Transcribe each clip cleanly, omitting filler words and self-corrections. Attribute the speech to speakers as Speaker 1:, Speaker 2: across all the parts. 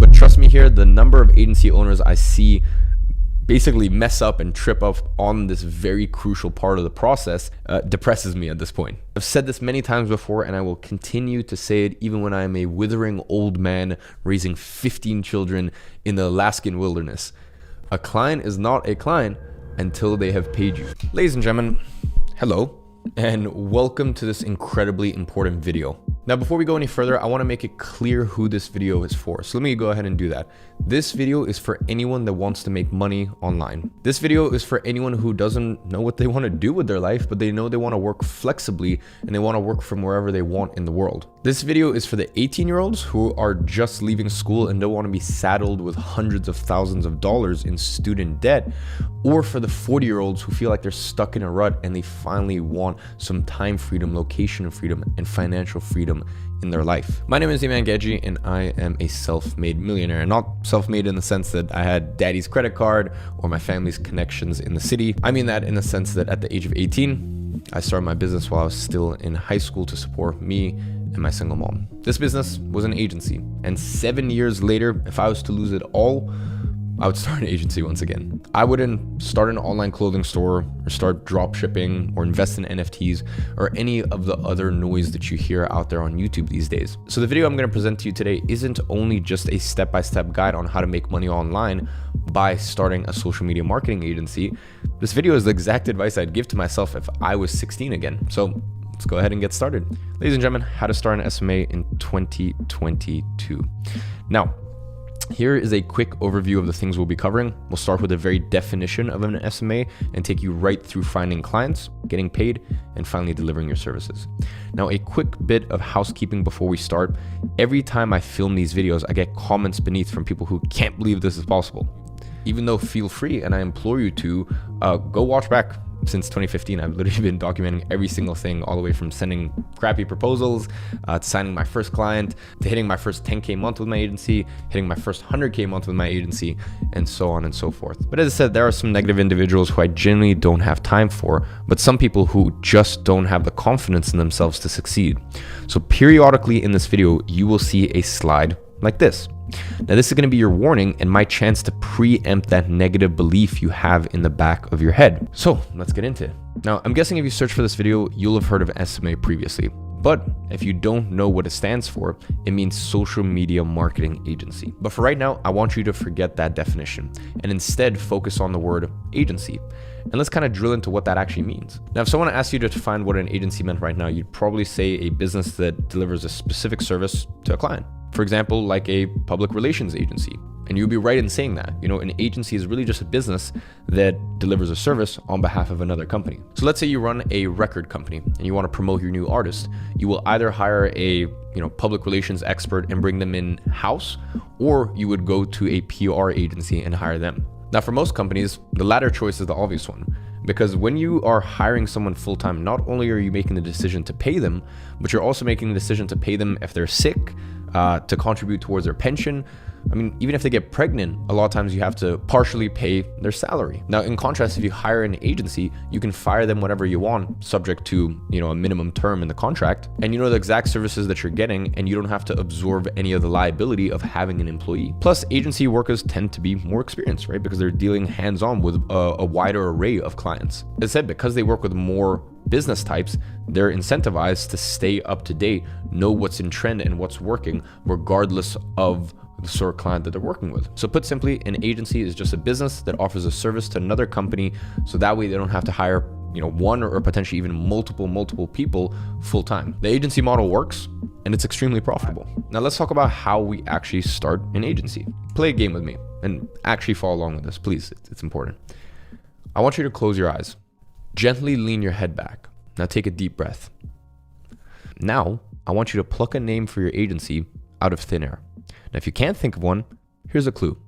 Speaker 1: But trust me here, the number of agency owners I see basically mess up and trip up on this very crucial part of the process depresses me at this point. I've said this many times before, and I will continue to say it even when I am a withering old man raising 15 children in the Alaskan wilderness. A client is not a client until they have paid you. Ladies and gentlemen, hello, and welcome to this incredibly important video. Now, before we go any further, I want to make it clear who this video is for. So let me go ahead and do that. This video is for anyone that wants to make money online. This video is for anyone who doesn't know what they want to do with their life, but they know they want to work flexibly and they want to work from wherever they want in the world. This video is for the 18-year-olds who are just leaving school and don't want to be saddled with hundreds of thousands of dollars in student debt, or for the 40-year-olds who feel like they're stuck in a rut and they finally want some time freedom, location freedom, and financial freedom in their life. My name is Iman Geji, and I am a self-made millionaire. Not self-made in the sense that I had daddy's credit card or my family's connections in the city. I mean that in the sense that at the age of 18, I started my business while I was still in high school to support me and my single mom. This business was an agency, and 7 years later, if I was to lose it all, I would start an agency once again. I wouldn't start an online clothing store or start drop shipping or invest in NFTs or any of the other noise that you hear out there on YouTube these days. So the video I'm going to present to you today isn't only just a step-by-step guide on how to make money online by starting a social media marketing agency. This video is the exact advice I'd give to myself if I was 16 again. So let's go ahead and get started. Ladies and gentlemen, how to start an SMA in 2022. Now, here is a quick overview of the things we'll be covering. We'll start with the very definition of an SMA and take you right through finding clients, getting paid, and finally delivering your services. Now, a quick bit of housekeeping before we start. Every time I film these videos, I get comments beneath from people who can't believe this is possible. Even though feel free, and I implore you to go watch back. Since 2015, I've literally been documenting every single thing, all the way from sending crappy proposals, to signing my first client, to hitting my first 10K month with my agency, hitting my first 100K month with my agency, and so on and so forth. But as I said, there are some negative individuals who I genuinely don't have time for, but some people who just don't have the confidence in themselves to succeed. So periodically in this video, you will see a slide like this. Now, this is going to be your warning and my chance to preempt that negative belief you have in the back of your head. So let's get into it. Now, I'm guessing if you search for this video, you'll have heard of SMA previously. But if you don't know what it stands for, it means social media marketing agency. But for right now, I want you to forget that definition and instead focus on the word agency. And let's kind of drill into what that actually means. Now, if someone asked you to define what an agency meant right now, you'd probably say a business that delivers a specific service to a client. For example, like a public relations agency. And you'd be right in saying that. You know, an agency is really just a business that delivers a service on behalf of another company. So let's say you run a record company and you want to promote your new artist. You will either hire a public relations expert and bring them in-house, or you would go to a PR agency and hire them. Now, for most companies, the latter choice is the obvious one, because when you are hiring someone full-time, not only are you making the decision to pay them, but you're also making the decision to pay them if they're sick, to contribute towards their pension. I mean, even if they get pregnant, a lot of times you have to partially pay their salary. Now, in contrast, if you hire an agency, you can fire them whenever you want, subject to, a minimum term in the contract, and you know the exact services that you're getting, and you don't have to absorb any of the liability of having an employee. Plus, agency workers tend to be more experienced, right? Because they're dealing hands-on with a wider array of clients. As I said, because they work with more business types, they're incentivized to stay up to date, know what's in trend and what's working, regardless of the sort of client that they're working with. So put simply, an agency is just a business that offers a service to another company, so that way they don't have to hire one or potentially even multiple people full time. The agency model works and it's extremely profitable. Now let's talk about how we actually start an agency. Play a game with me and actually follow along with this, please. It's important. I want you to close your eyes. Gently lean your head back. Now take a deep breath. Now, I want you to pluck a name for your agency out of thin air. Now, if you can't think of one, here's a clue.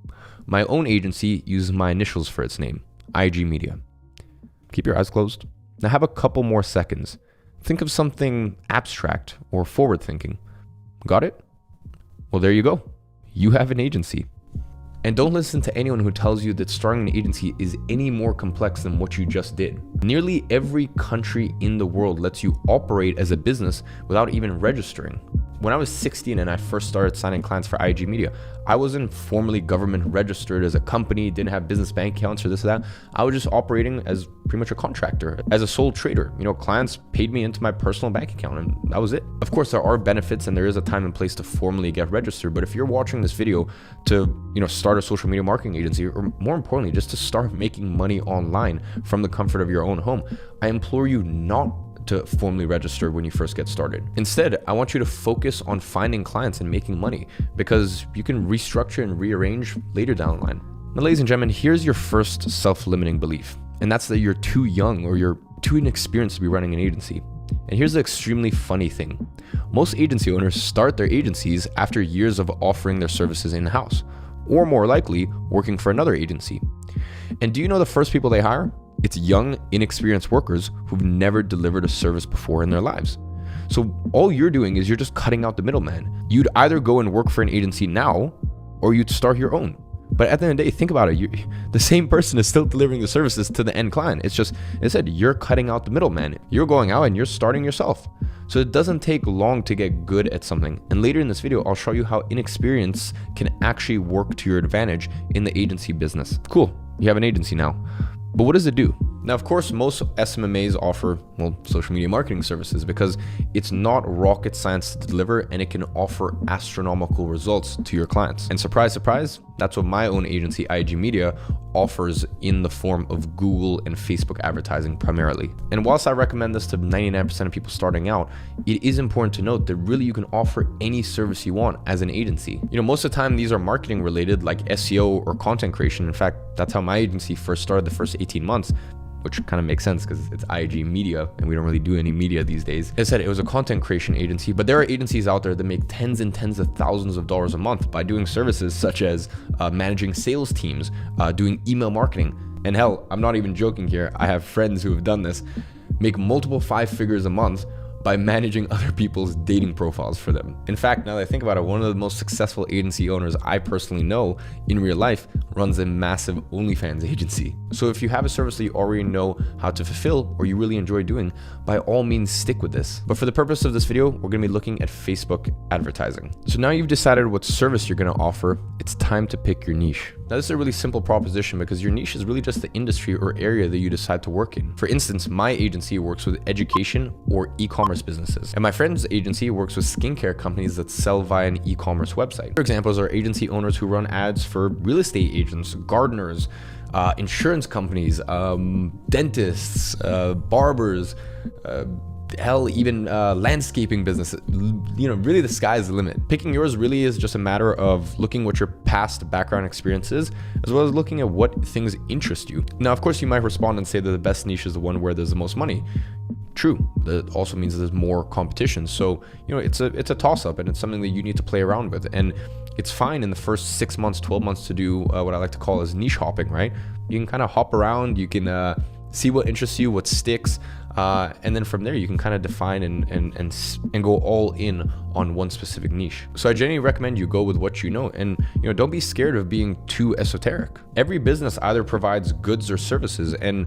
Speaker 1: My own agency uses my initials for its name, IG Media. Keep your eyes closed. Now have a couple more seconds. Think of something abstract or forward-thinking. Got it? Well, there you go. You have an agency. And don't listen to anyone who tells you that starting an agency is any more complex than what you just did. Nearly every country in the world lets you operate as a business without even registering. When I was 16 and I first started signing clients for IG Media, I wasn't formally government registered as a company, didn't have business bank accounts or this or that. I was just operating as pretty much a contractor, as a sole trader. Clients paid me into my personal bank account and that was it. Of course, there are benefits and there is a time and place to formally get registered. But if you're watching this video to, start a social media marketing agency, or more importantly, just to start making money online from the comfort of your own home, I implore you not to formally register when you first get started. Instead, I want you to focus on finding clients and making money, because you can restructure and rearrange later down the line. Now, ladies and gentlemen, here's your first self-limiting belief, and that's that you're too young or you're too inexperienced to be running an agency. And here's the extremely funny thing. Most agency owners start their agencies after years of offering their services in-house, or more likely, working for another agency. And do you know the first people they hire? It's young, inexperienced workers who've never delivered a service before in their lives. So all you're doing is you're just cutting out the middleman. You'd either go and work for an agency now, or you'd start your own. But at the end of the day, think about it. The same person is still delivering the services to the end client. It's just, instead, you're cutting out the middleman. You're going out and you're starting yourself. So it doesn't take long to get good at something. And later in this video, I'll show you how inexperience can actually work to your advantage in the agency business. Cool, you have an agency now. But what does it do? Now, of course, most SMMAs offer, social media marketing services, because it's not rocket science to deliver and it can offer astronomical results to your clients. And surprise, surprise, that's what my own agency, IG Media, offers in the form of Google and Facebook advertising primarily. And whilst I recommend this to 99% of people starting out, it is important to note that really you can offer any service you want as an agency. Most of the time these are marketing related, like SEO or content creation. In fact, that's how my agency first started the first 18 months. Which kind of makes sense because it's IG Media and we don't really do any media these days. As I said, it was a content creation agency, but there are agencies out there that make tens and tens of thousands of dollars a month by doing services such as managing sales teams, doing email marketing. And hell, I'm not even joking here. I have friends who have done this, make multiple 5 figures a month by managing other people's dating profiles for them. In fact, now that I think about it, one of the most successful agency owners I personally know in real life runs a massive OnlyFans agency. So if you have a service that you already know how to fulfill or you really enjoy doing, by all means stick with this. But for the purpose of this video, we're gonna be looking at Facebook advertising. So now you've decided what service you're gonna offer, it's time to pick your niche. Now, this is a really simple proposition because your niche is really just the industry or area that you decide to work in. For instance, my agency works with education or e-commerce businesses, and my friend's agency works with skincare companies that sell via an e-commerce website. For examples are agency owners who run ads for real estate agents, gardeners, insurance companies, dentists, barbers, hell, even landscaping businesses. Really the sky's the limit. Picking yours really is just a matter of looking what your past background experience is, as well as looking at what things interest you. Now, of course, you might respond and say that the best niche is the one where there's the most money. True. That also means there's more competition. So, it's a toss-up and it's something that you need to play around with. And it's fine in the first 6 months, 12 months to do what I like to call as niche hopping, right? You can kind of hop around, you can see what interests you, what sticks, and then from there you can kind of define and go all in on one specific niche. So I genuinely recommend you go with what you know, and don't be scared of being too esoteric. Every business either provides goods or services, and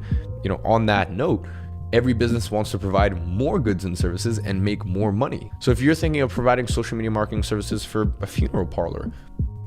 Speaker 1: on that note, every business wants to provide more goods and services and make more money. So if you're thinking of providing social media marketing services for a funeral parlor,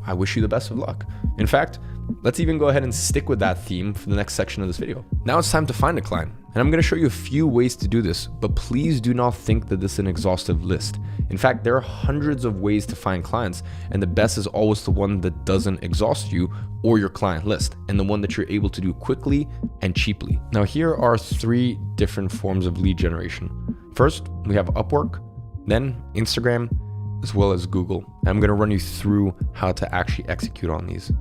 Speaker 1: I wish you the best of luck. In fact, let's even go ahead and stick with that theme for the next section of this video. Now it's time to find a client. And I'm going to show you a few ways to do this, but please do not think that this is an exhaustive list. In fact, there are hundreds of ways to find clients, and the best is always the one that doesn't exhaust you or your client list, and the one that you're able to do quickly and cheaply. Now, here are 3 different forms of lead generation. First, we have Upwork, then Instagram, as well as Google. And I'm going to run you through how to actually execute on these.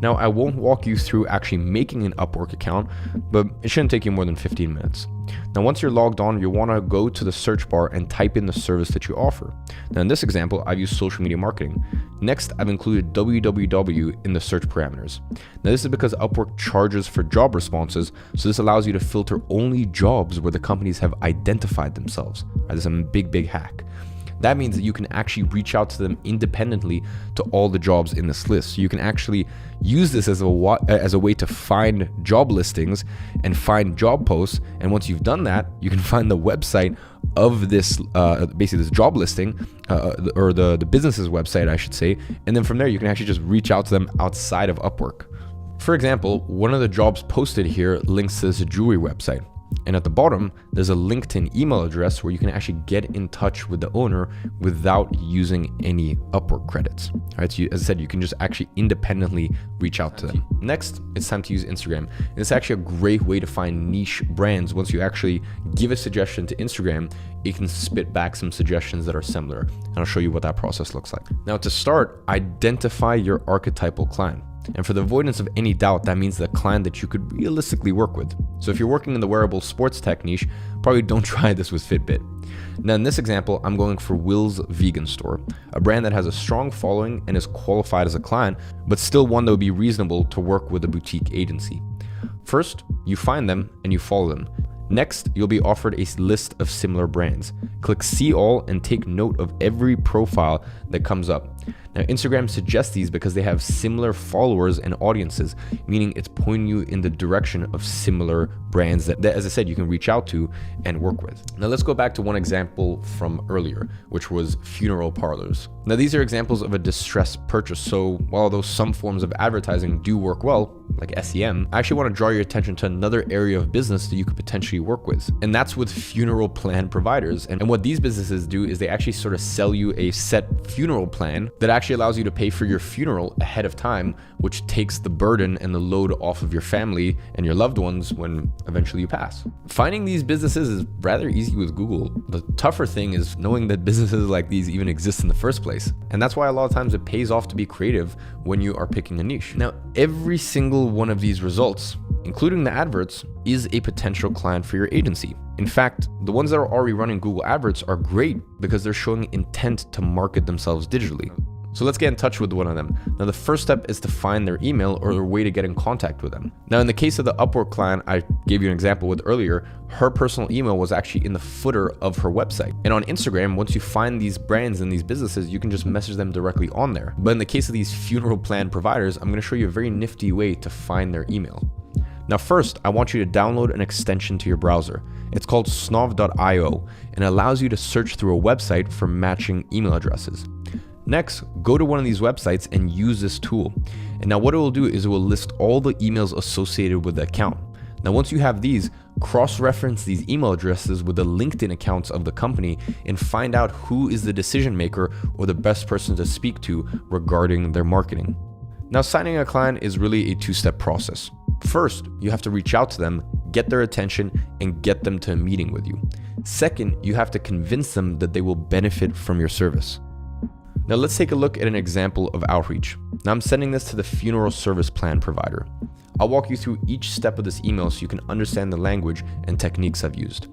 Speaker 1: Now, I won't walk you through actually making an Upwork account, but it shouldn't take you more than 15 minutes. Now, once you're logged on, you'll want to go to the search bar and type in the service that you offer. Now, in this example, I've used social media marketing. Next, I've included www in the search parameters. Now, this is because Upwork charges for job responses, so this allows you to filter only jobs where the companies have identified themselves. This is a big hack. That means that you can actually reach out to them independently to all the jobs in this list. So you can actually use this as a way to find job listings and find job posts. And once you've done that, you can find the website of this, basically this job listing, or the business's website, I should say. And then from there, you can actually just reach out to them outside of Upwork. For example, one of the jobs posted here links to this jewelry website. And at the bottom, there's a LinkedIn email address where you can actually get in touch with the owner without using any Upwork credits. All right, so as I said, you can just actually independently reach out to them. Next, it's time to use Instagram. And it's actually a great way to find niche brands. Once you actually give a suggestion to Instagram, it can spit back some suggestions that are similar. And I'll show you what that process looks like. Now, to start, identify your archetypal client. And for the avoidance of any doubt, that means the client that you could realistically work with. So if you're working in the wearable sports tech niche, probably don't try this with Fitbit. Now in this example, I'm going for Will's Vegan Store, a brand that has a strong following and is qualified as a client, but still one that would be reasonable to work with a boutique agency. First, you find them and you follow them. Next, you'll be offered a list of similar brands. Click See All and take note of every profile that comes up. Now, Instagram suggests these because they have similar followers and audiences, meaning it's pointing you in the direction of similar brands that, as I said, you can reach out to and work with. Now, let's go back to one example from earlier, which was funeral parlors. Now, these are examples of a distressed purchase. So while some forms of advertising do work well, like SEM, I actually want to draw your attention to another area of business that you could potentially work with. And that's with funeral plan providers. And what these businesses do is they actually sort of sell you a set funeral plan that actually allows you to pay for your funeral ahead of time, which takes the burden and the load off of your family and your loved ones when eventually you pass. Finding these businesses is rather easy with Google. The tougher thing is knowing that businesses like these even exist in the first place. And that's why a lot of times it pays off to be creative when you are picking a niche. Now, every single one of these results, including the adverts, is a potential client for your agency. In fact, the ones that are already running Google Adverts are great because they're showing intent to market themselves digitally. So let's get in touch with one of them. Now, the first step is to find their email or their way to get in contact with them. Now, in the case of the Upwork client I gave you an example with earlier, her personal email was actually in the footer of her website. And on Instagram, once you find these brands and these businesses, you can just message them directly on there. But in the case of these funeral plan providers, I'm going to show you a very nifty way to find their email. Now, first, I want you to download an extension to your browser. It's called snov.io and allows you to search through a website for matching email addresses. Next, go to one of these websites and use this tool. And now what it will do is it will list all the emails associated with the account. Now, once you have these, cross-reference these email addresses with the LinkedIn accounts of the company and find out who is the decision maker or the best person to speak to regarding their marketing. Now, signing a client is really a two-step process. First, you have to reach out to them, get their attention, and get them to a meeting with you. Second, you have to convince them that they will benefit from your service. Now let's take a look at an example of outreach. Now I'm sending this to the funeral service plan provider. I'll walk you through each step of this email so you can understand the language and techniques I've used.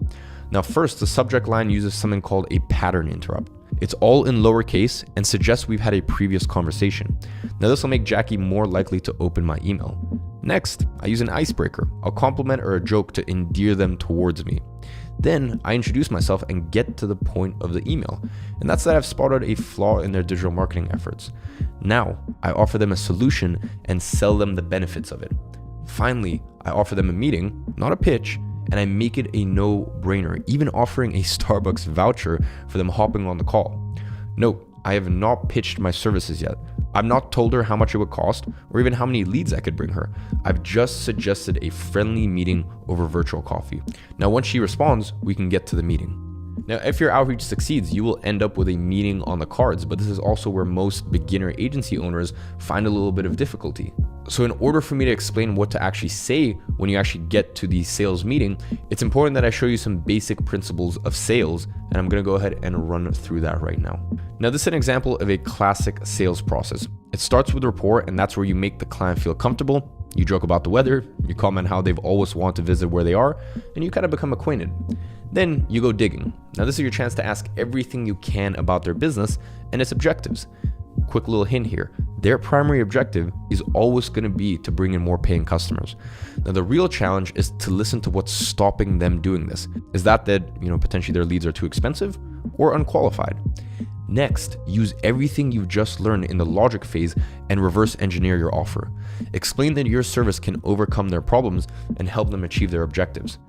Speaker 1: Now first, the subject line uses something called a pattern interrupt. It's all in lowercase and suggests we've had a previous conversation. Now this will make Jackie more likely to open my email. Next, I use an icebreaker, a compliment or a joke to endear them towards me. Then I introduce myself and get to the point of the email. And that's that I've spotted a flaw in their digital marketing efforts. Now I offer them a solution and sell them the benefits of it. Finally, I offer them a meeting, not a pitch, and I make it a no-brainer, even offering a Starbucks voucher for them hopping on the call. Note, I have not pitched my services yet. I've not told her how much it would cost or even how many leads I could bring her. I've just suggested a friendly meeting over virtual coffee. Now, once she responds, we can get to the meeting. Now, if your outreach succeeds, you will end up with a meeting on the cards, but this is also where most beginner agency owners find a little bit of difficulty. So in order for me to explain what to actually say when you actually get to the sales meeting, it's important that I show you some basic principles of sales, and I'm gonna go ahead and run through that right now. Now, this is an example of a classic sales process. It starts with rapport, and that's where you make the client feel comfortable. You joke about the weather, you comment how they've always wanted to visit where they are, and you kind of become acquainted. Then you go digging. Now, this is your chance to ask everything you can about their business and its objectives. Quick little hint here. Their primary objective is always going to be to bring in more paying customers. Now, the real challenge is to listen to what's stopping them doing this. Is that potentially their leads are too expensive or unqualified? Next, use everything you've just learned in the logic phase and reverse engineer your offer. Explain that your service can overcome their problems and help them achieve their objectives.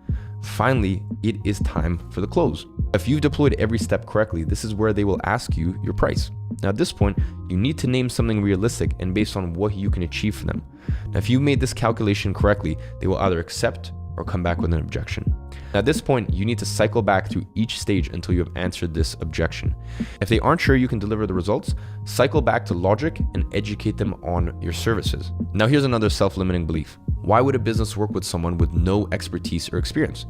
Speaker 1: Finally, it is time for the close. If you've deployed every step correctly, this is where they will ask you your price. Now at this point, you need to name something realistic and based on what you can achieve for them. Now if you've made this calculation correctly, they will either accept or come back with an objection. Now at this point, you need to cycle back through each stage until you have answered this objection. If they aren't sure you can deliver the results, cycle back to logic and educate them on your services. Now here's another self-limiting belief. Why would a business work with someone with no expertise or experience?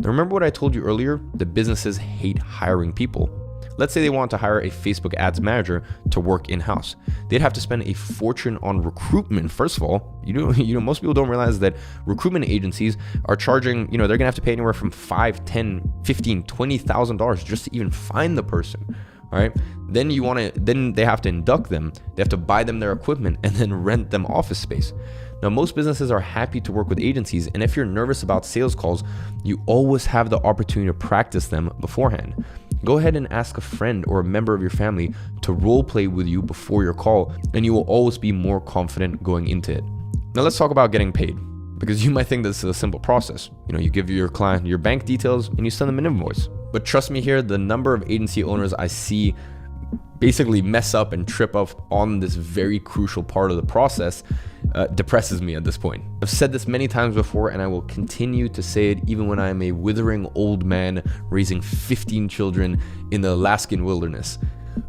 Speaker 1: Now remember what I told you earlier, that businesses hate hiring people. Let's say they want to hire a Facebook ads manager to work in-house. They'd have to spend a fortune on recruitment. First of all, most people don't realize that recruitment agencies are charging, they're gonna have to pay anywhere from $5, $10, $15, $20,000 just to even find the person. All right. Then they have to induct them. They have to buy them their equipment and then rent them office space. Now, most businesses are happy to work with agencies, and if you're nervous about sales calls, you always have the opportunity to practice them beforehand. Go ahead and ask a friend or a member of your family to role play with you before your call, and you will always be more confident going into it. Now let's talk about getting paid, because you might think this is a simple process. You give your client your bank details and you send them an invoice. But trust me here, the number of agency owners I see basically mess up and trip up on this very crucial part of the process depresses me at this point. I've said this many times before, and I will continue to say it even when I am a withering old man raising 15 children in the Alaskan wilderness.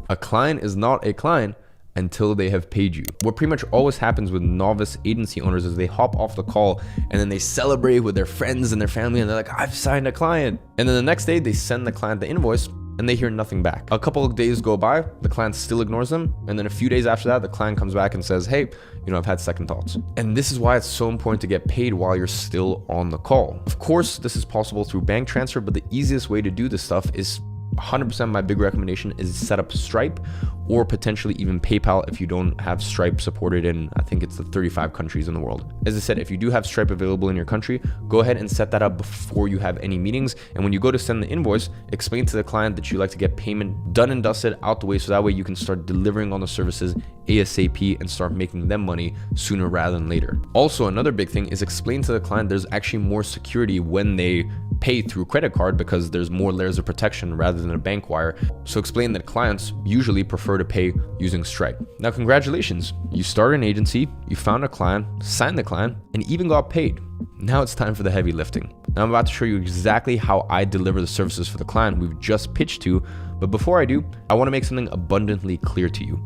Speaker 1: A client is not a client until they have paid you. What pretty much always happens with novice agency owners is they hop off the call and then they celebrate with their friends and their family and they're like, I've signed a client. And then the next day they send the client the invoice and they hear nothing back. A couple of days go by, the client still ignores them. And then a few days after that, the client comes back and says, hey, I've had second thoughts. And this is why it's so important to get paid while you're still on the call. Of course, this is possible through bank transfer, but the easiest way to do this stuff is 100% my big recommendation is set up Stripe or potentially even PayPal if you don't have Stripe supported in, I think it's the 35 countries in the world. As I said, if you do have Stripe available in your country, go ahead and set that up before you have any meetings. And when you go to send the invoice, explain to the client that you like to get payment done and dusted out the way, so that way you can start delivering on the services ASAP and start making them money sooner rather than later. Also, another big thing is explain to the client there's actually more security when they pay through credit card because there's more layers of protection rather than a bank wire. So explain that clients usually prefer to pay using Stripe. Now, congratulations. You started an agency, you found a client, signed the client, and even got paid. Now it's time for the heavy lifting. Now I'm about to show you exactly how I deliver the services for the client we've just pitched to. But before I do, I want to make something abundantly clear to you.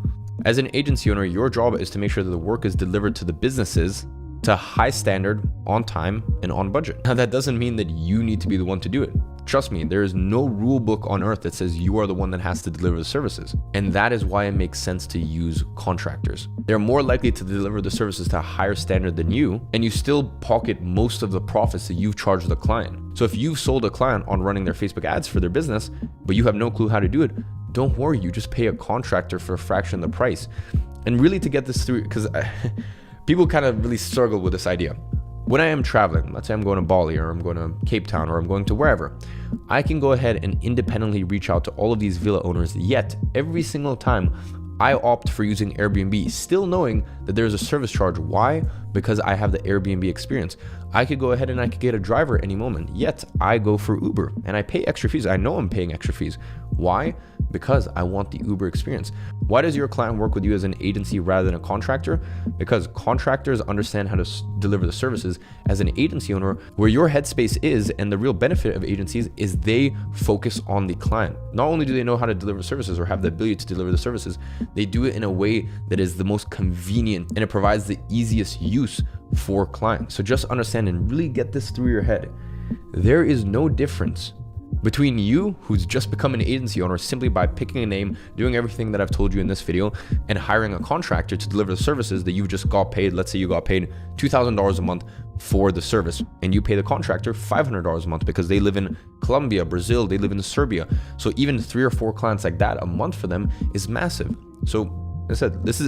Speaker 1: As an agency owner, your job is to make sure that the work is delivered to the businesses to high standard, on time, and on budget. Now that doesn't mean that you need to be the one to do it. Trust me, there is no rule book on earth that says you are the one that has to deliver the services. And that is why it makes sense to use contractors. They're more likely to deliver the services to a higher standard than you, and you still pocket most of the profits that you've charged the client. So if you've sold a client on running their Facebook ads for their business, but you have no clue how to do it, don't worry, you just pay a contractor for a fraction of the price. And really, to get this through, because people kind of really struggle with this idea. When I am traveling, let's say I'm going to Bali or I'm going to Cape Town or I'm going to wherever, I can go ahead and independently reach out to all of these villa owners, yet every single time I opt for using Airbnb, still knowing that there's a service charge. Why? Because I have the Airbnb experience. I could go ahead and I could get a driver any moment, yet I go for Uber and I pay extra fees. I know I'm paying extra fees. Why? Because I want the Uber experience. Why does your client work with you as an agency rather than a contractor? Because contractors understand how to deliver the services. As an agency owner, where your headspace is, and the real benefit of agencies is they focus on the client. Not only do they know how to deliver services or have the ability to deliver the services, they do it in a way that is the most convenient and it provides the easiest use for clients. So just understand and really get this through your head. There is no difference between you, who's just become an agency owner simply by picking a name, doing everything that I've told you in this video, and hiring a contractor to deliver the services that you've just got paid. Let's say you got paid $2,000 a month for the service, and you pay the contractor $500 a month because they live in Colombia, Brazil, they live in Serbia. So even 3 or 4 clients like that a month for them is massive. So I said, this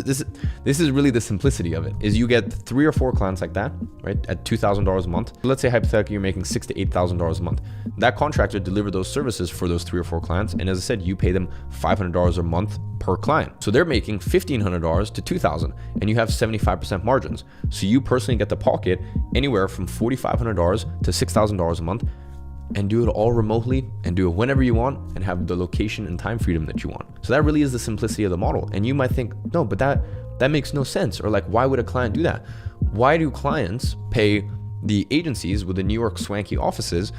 Speaker 1: is really the simplicity of it, is you get 3 or 4 clients like that, right, at $2,000 a month. Let's say hypothetically you're making $6,000 to $8,000 a month. That contractor delivered those services for those 3 or 4 clients, and as I said, you pay them $500 a month per client. So they're making $1,500 to $2,000, and you have 75% margins. So you personally get to pocket anywhere from $4,500 to $6,000 a month, and do it all remotely and do it whenever you want and have the location and time freedom that you want. So that really is the simplicity of the model. And you might think, no, but that makes no sense. Or like, why would a client do that? Why do clients pay the agencies with the New York swanky offices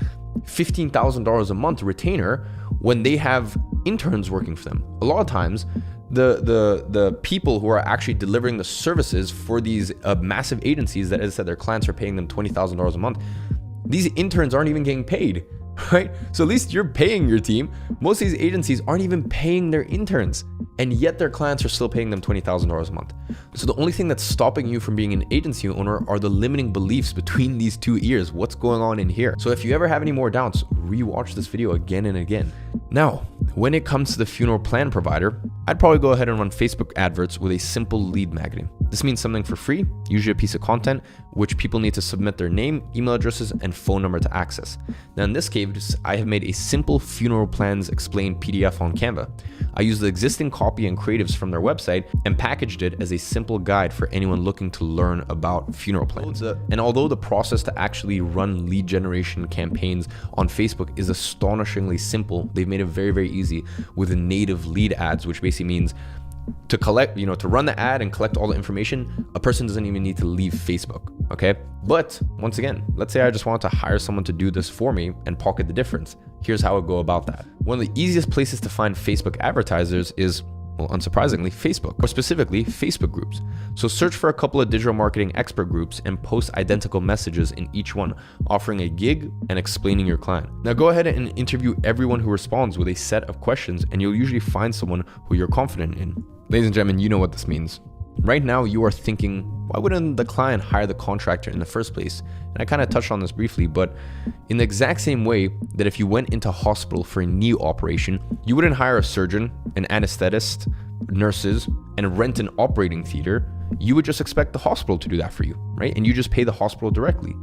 Speaker 1: $15,000 a month retainer when they have interns working for them? A lot of times, the people who are actually delivering the services for these massive agencies that, as I said, their clients are paying them $20,000 a month, these interns aren't even getting paid, right? So at least you're paying your team. Most of these agencies aren't even paying their interns, and yet their clients are still paying them $20,000 a month. So the only thing that's stopping you from being an agency owner are the limiting beliefs between these 2 ears. What's going on in here? So if you ever have any more doubts, rewatch this video again and again. Now, when it comes to the funeral plan provider, I'd probably go ahead and run Facebook adverts with a simple lead magnet. This means something for free, usually a piece of content, which people need to submit their name, email addresses, and phone number to access. Now in this case, I have made a simple funeral plans explained PDF on Canva. I used the existing copy and creatives from their website and packaged it as a simple guide for anyone looking to learn about funeral plans. And although the process to actually run lead generation campaigns on Facebook is astonishingly simple, they've made it very, very easy with native lead ads, which basically means to collect, to run the ad and collect all the information, a person doesn't even need to leave Facebook, okay? But once again, let's say I just wanted to hire someone to do this for me and pocket the difference. Here's how I go about that. One of the easiest places to find Facebook advertisers is, well, unsurprisingly, Facebook, or specifically Facebook groups. So search for a couple of digital marketing expert groups and post identical messages in each one, offering a gig and explaining your client. Now go ahead and interview everyone who responds with a set of questions, and you'll usually find someone who you're confident in. Ladies and gentlemen, you know what this means. Right now, you are thinking, why wouldn't the client hire the contractor in the first place? And I kind of touched on this briefly, but in the exact same way that if you went into hospital for a knee operation, you wouldn't hire a surgeon, an anesthetist, nurses, and rent an operating theater. You would just expect the hospital to do that for you, right? And you just pay the hospital directly.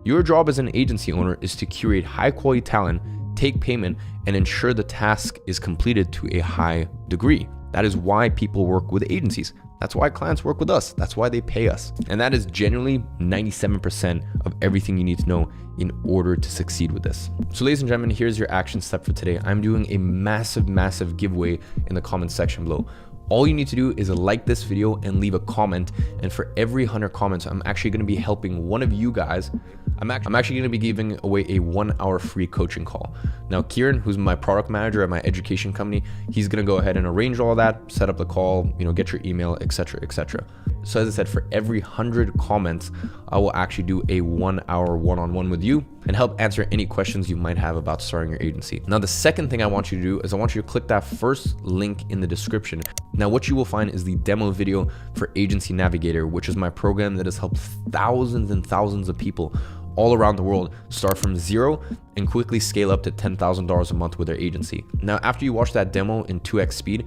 Speaker 1: Your job as an agency owner is to curate high quality talent, take payment, and ensure the task is completed to a high degree. That is why people work with agencies. That's why clients work with us. That's why they pay us. And that is generally 97% of everything you need to know in order to succeed with this. So ladies and gentlemen, here's your action step for today. I'm doing a massive giveaway in the comment section below. All you need to do is like this video and leave a comment. And for every 100 comments, I'm actually going to be helping one of you guys. I'm actually going to be giving away a 1-hour free coaching call. Now, Kieran, who's my product manager at my education company, he's going to go ahead and arrange all that, set up the call, get your email, etc., etc. So as I said, for every 100 comments, I will actually do a 1-hour one-on-one with you and help answer any questions you might have about starting your agency. Now, the second thing I want you to do is I want you to click that first link in the description. Now, what you will find is the demo video for Agency Navigator, which is my program that has helped thousands and thousands of people all around the world start from zero and quickly scale up to $10,000 a month with their agency. Now, after you watch that demo in 2x speed,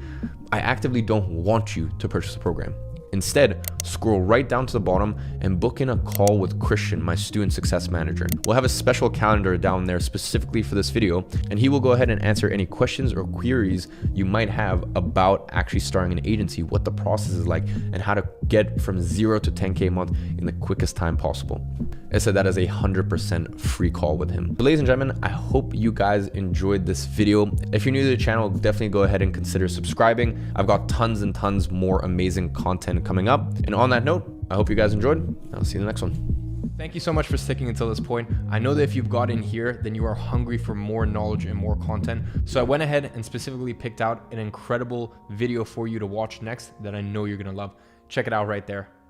Speaker 1: I actively don't want you to purchase the program. Instead, scroll right down to the bottom and book in a call with Christian, my student success manager. We'll have a special calendar down there specifically for this video, and he will go ahead and answer any questions or queries you might have about actually starting an agency, what the process is like, and how to get from 0 to 10K a month in the quickest time possible. I said that is a 100% free call with him. So ladies and gentlemen, I hope you guys enjoyed this video. If you're new to the channel, definitely go ahead and consider subscribing. I've got tons and tons more amazing content coming up. And on that note, I hope you guys enjoyed. I'll see you in the next one. Thank you so much for sticking until this point. I know that if you've got in here, then you are hungry for more knowledge and more content. So I went ahead and specifically picked out an incredible video for you to watch next that I know you're gonna love. Check it out right there.